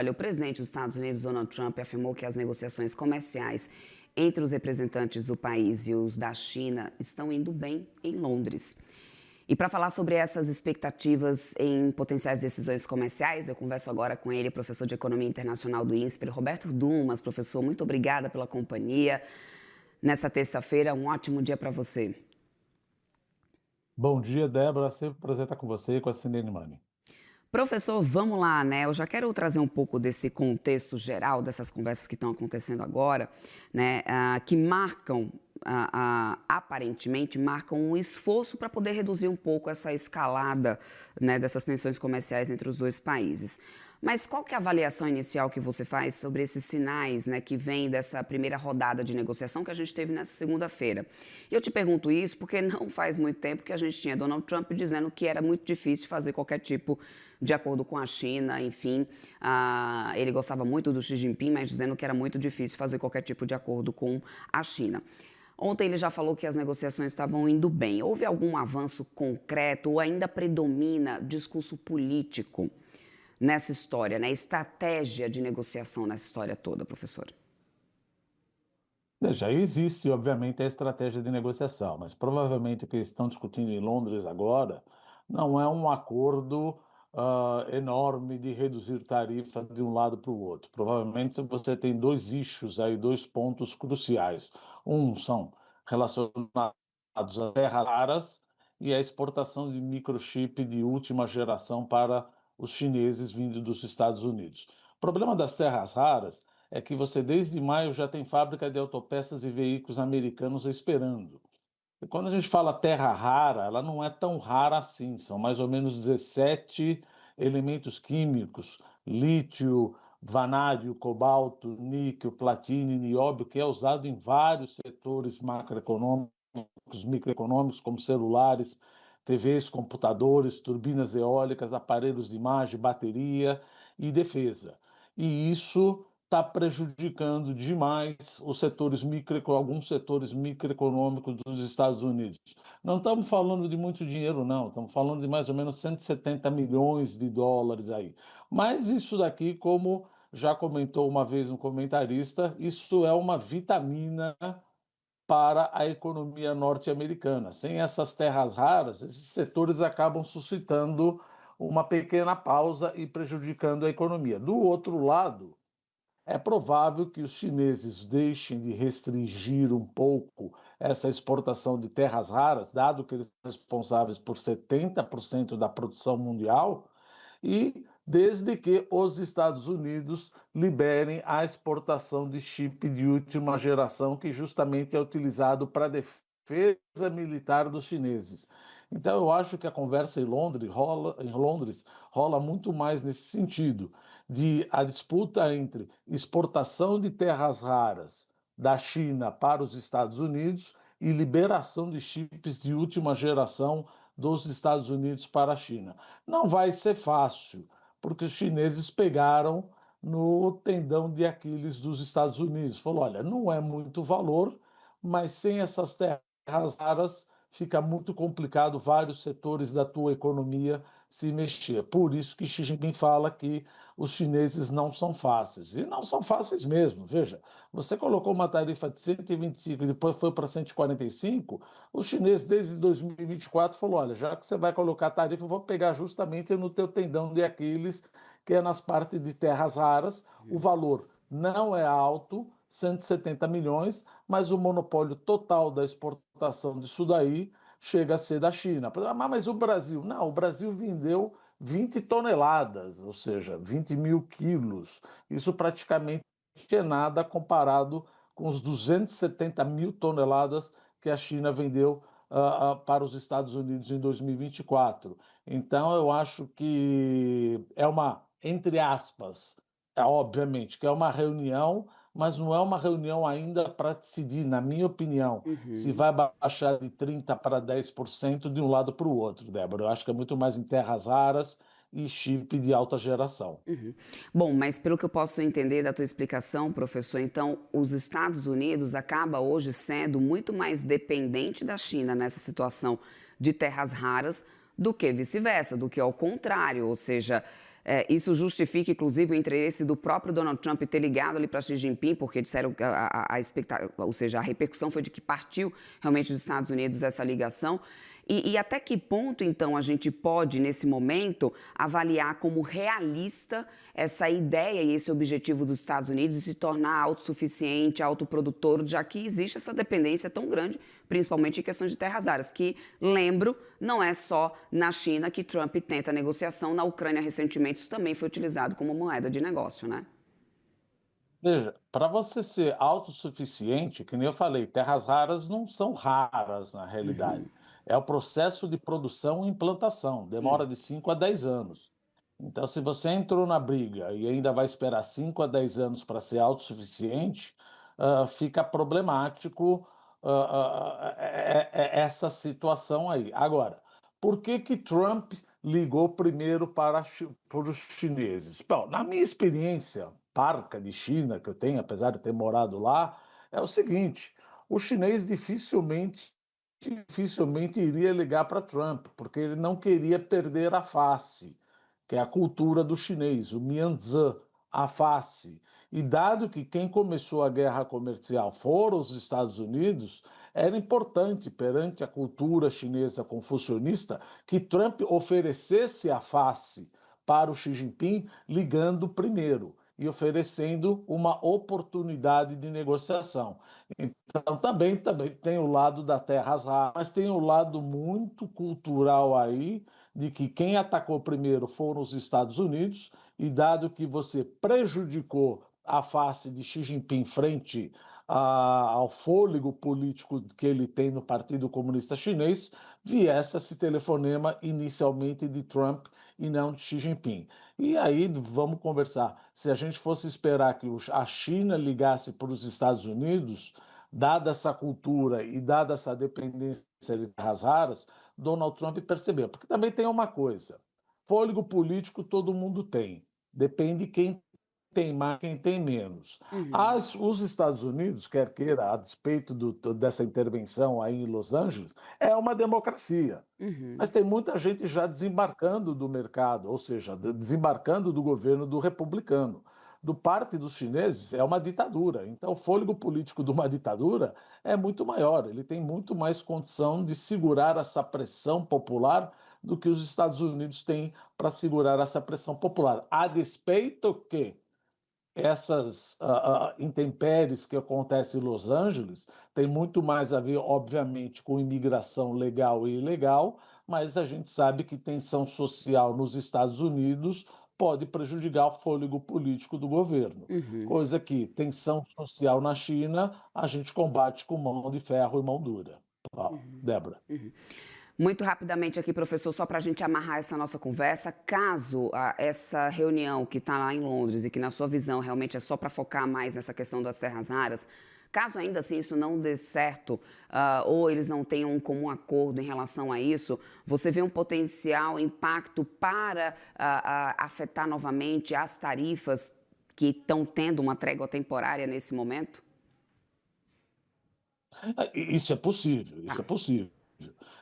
Olha, o presidente dos Estados Unidos, Donald Trump, afirmou que as negociações comerciais entre os representantes do país e os da China estão indo bem em Londres. E para falar sobre essas expectativas em potenciais decisões comerciais, eu converso agora com ele, professor de Economia Internacional do INSPER, Roberto Dumas. Professor, muito obrigada pela companhia. Nessa terça-feira, um ótimo dia para você. Bom dia, Débora. Sempre um prazer estar com você e com a Cinene Mani. Professor, vamos lá, né? Eu já quero trazer um pouco desse contexto geral dessas conversas que estão acontecendo agora, né? Que marcam, aparentemente, marcam um esforço para poder reduzir um pouco essa escalada, né, dessas tensões comerciais entre os dois países. Mas qual que é a avaliação inicial que você faz sobre esses sinais, né, que vêm dessa primeira rodada de negociação que a gente teve nessa segunda-feira? E eu te pergunto isso porque não faz muito tempo que a gente tinha Donald Trump dizendo que era muito difícil fazer qualquer tipo de acordo com a China, enfim. Ele gostava muito do Xi Jinping, mas dizendo que era muito difícil fazer qualquer tipo de acordo com a China. Ontem ele já falou que as negociações estavam indo bem. Houve algum avanço concreto ou ainda predomina discurso político nessa história, né? Estratégia de negociação nessa história toda, professor? Já existe, obviamente, a estratégia de negociação, mas provavelmente o que eles estão discutindo em Londres agora não é um acordo enorme de reduzir tarifa de um lado para o outro. Provavelmente você tem dois eixos aí, dois pontos cruciais. Um são relacionados a terras raras e a exportação de microchip de última geração para os chineses vindo dos Estados Unidos. O problema das terras raras é que você, desde maio, já tem fábrica de autopeças e veículos americanos esperando. E quando a gente fala terra rara, ela não é tão rara assim, são mais ou menos 17 elementos químicos, lítio, vanádio, cobalto, níquel, platino e nióbio, que é usado em vários setores macroeconômicos, microeconômicos, como celulares, TVs, computadores, turbinas eólicas, aparelhos de imagem, bateria e defesa. E isso está prejudicando demais os setores alguns setores microeconômicos dos Estados Unidos. Não estamos falando de muito dinheiro, não, estamos falando de mais ou menos 170 milhões de dólares aí. Mas isso daqui, como já comentou uma vez um comentarista, isso é uma vitamina para a economia norte-americana. Sem essas terras raras, esses setores acabam suscitando uma pequena pausa e prejudicando a economia. Do outro lado, é provável que os chineses deixem de restringir um pouco essa exportação de terras raras, dado que eles são responsáveis por 70% da produção mundial, e desde que os Estados Unidos liberem a exportação de chip de última geração, que justamente é utilizado para a defesa militar dos chineses. Então, eu acho que a conversa em Londres rola muito mais nesse sentido, de a disputa entre exportação de terras raras da China para os Estados Unidos e liberação de chips de última geração dos Estados Unidos para a China. Não vai ser fácil, porque os chineses pegaram no tendão de Aquiles dos Estados Unidos. Falou: olha, não é muito valor, mas sem essas terras raras fica muito complicado vários setores da tua economia se mexer. Por isso que Xi Jinping fala que os chineses não são fáceis. E não são fáceis mesmo. Veja, você colocou uma tarifa de 125 e depois foi para 145, os chineses desde 2024 falou: olha, já que você vai colocar a tarifa, eu vou pegar justamente no teu tendão de Aquiles, que é nas partes de terras raras. O valor não é alto, 170 milhões, mas o monopólio total da exportação disso daí chega a ser da China. Mas o Brasil? Não, o Brasil vendeu 20 toneladas, ou seja, 20 mil quilos. Isso praticamente é nada comparado com os 270 mil toneladas que a China vendeu para os Estados Unidos em 2024. Então, eu acho que é uma, entre aspas, obviamente, que é uma reunião, mas não é uma reunião ainda para decidir, na minha opinião, se Uhum. vai baixar de 30% para 10% de um lado para o outro, Débora. Eu acho que é muito mais em terras raras e chip de alta geração. Uhum. Bom, mas pelo que eu posso entender da tua explicação, professor, então os Estados Unidos acaba hoje sendo muito mais dependente da China nessa situação de terras raras do que vice-versa, do que ao contrário, ou seja, isso justifica, inclusive, o interesse do próprio Donald Trump ter ligado ali para Xi Jinping, porque disseram que ou seja, a repercussão foi de que partiu realmente dos Estados Unidos essa ligação. E até que ponto, então, a gente pode, nesse momento, avaliar como realista essa ideia e esse objetivo dos Estados Unidos de se tornar autossuficiente, autoprodutor, já que existe essa dependência tão grande, principalmente em questões de terras raras, que, lembro, não é só na China que Trump tenta negociação, na Ucrânia, recentemente, isso também foi utilizado como moeda de negócio, né? Veja, para você ser autossuficiente, que nem eu falei, terras raras não são raras na realidade. É o processo de produção e implantação, demora Sim. de 5 a 10 anos. Então, se você entrou na briga e ainda vai esperar 5 a 10 anos para ser autossuficiente, fica problemático essa situação aí. Agora, por que que Trump ligou primeiro para os chineses? Bom, na minha experiência parca de China que eu tenho, apesar de ter morado lá, é o seguinte: o chinês dificilmente iria ligar para Trump, porque ele não queria perder a face, que é a cultura do chinês, o Mianzi, a face. E dado que quem começou a guerra comercial foram os Estados Unidos, era importante, perante a cultura chinesa confucionista, que Trump oferecesse a face para o Xi Jinping, ligando primeiro e oferecendo uma oportunidade de negociação. Então, também tem o lado da terras raras, mas tem o lado muito cultural aí, de que quem atacou primeiro foram os Estados Unidos, e dado que você prejudicou a face de Xi Jinping frente ao fôlego político que ele tem no Partido Comunista Chinês, viesse esse telefonema inicialmente de Trump e não de Xi Jinping. E aí vamos conversar. Se a gente fosse esperar que a China ligasse para os Estados Unidos, dada essa cultura e dada essa dependência de terras raras, Donald Trump percebeu. Porque também tem uma coisa: fôlego político todo mundo tem. Depende quem tem mais, quem tem menos. Uhum. Os Estados Unidos, quer queira, a despeito dessa intervenção aí em Los Angeles, é uma democracia. Mas Uhum. tem muita gente já desembarcando do mercado, ou seja, desembarcando do governo do republicano. Do parte dos chineses é uma ditadura. Então, o fôlego político de uma ditadura é muito maior. Ele tem muito mais condição de segurar essa pressão popular do que os Estados Unidos têm para segurar essa pressão popular. A despeito que essas intempéries que acontecem em Los Angeles têm muito mais a ver, obviamente, com imigração legal e ilegal, mas a gente sabe que tensão social nos Estados Unidos pode prejudicar o fôlego político do governo. Uhum. Coisa que tensão social na China a gente combate com mão de ferro e mão dura. Ó, Uhum. Débora. Uhum. Muito rapidamente aqui, professor, só para a gente amarrar essa nossa conversa, caso essa reunião que está lá em Londres e que, na sua visão, realmente é só para focar mais nessa questão das terras raras, caso ainda assim isso não dê certo, ou eles não tenham um comum acordo em relação a isso, você vê um potencial impacto para afetar novamente as tarifas que estão tendo uma trégua temporária nesse momento? Isso é possível, Tá. isso é possível.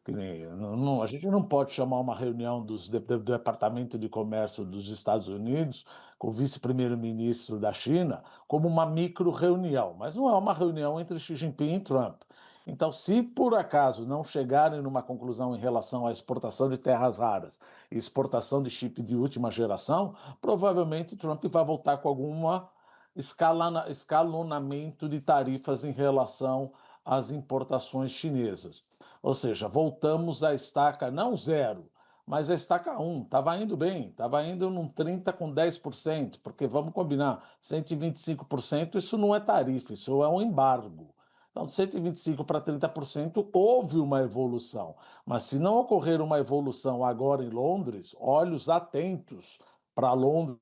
Que nem, a gente não pode chamar uma reunião do Departamento de Comércio dos Estados Unidos com o vice-primeiro-ministro da China como uma micro-reunião, mas não é uma reunião entre Xi Jinping e Trump. Então, se por acaso não chegarem numa conclusão em relação à exportação de terras raras e exportação de chip de última geração, provavelmente Trump vai voltar com alguma escalonamento de tarifas em relação às importações chinesas. Ou seja, voltamos à estaca não zero, mas a estaca um. Estava indo bem, estava indo num 30 com 10%, porque vamos combinar, 125% isso não é tarifa, isso é um embargo. Então, de 125 para 30% houve uma evolução. Mas se não ocorrer uma evolução agora em Londres, olhos atentos para Londres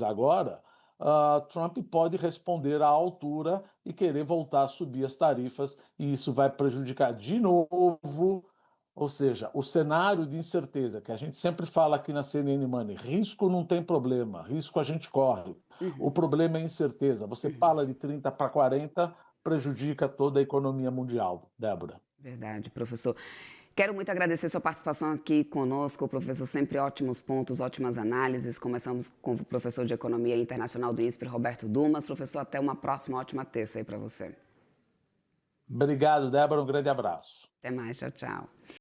agora, Trump pode responder à altura e querer voltar a subir as tarifas, e isso vai prejudicar de novo, ou seja, o cenário de incerteza que a gente sempre fala aqui na CNN Money: risco não tem problema, risco a gente corre. O Uhum. problema é a incerteza. Você Uhum. fala de 30 para 40, prejudica toda a economia mundial, Débora. Verdade, professor. Quero muito agradecer sua participação aqui conosco, professor. Sempre ótimos pontos, ótimas análises. Começamos com o professor de Economia Internacional do INSPER, Roberto Dumas. Professor, até uma próxima ótima terça aí para você. Obrigado, Débora. Um grande abraço. Até mais, tchau, tchau.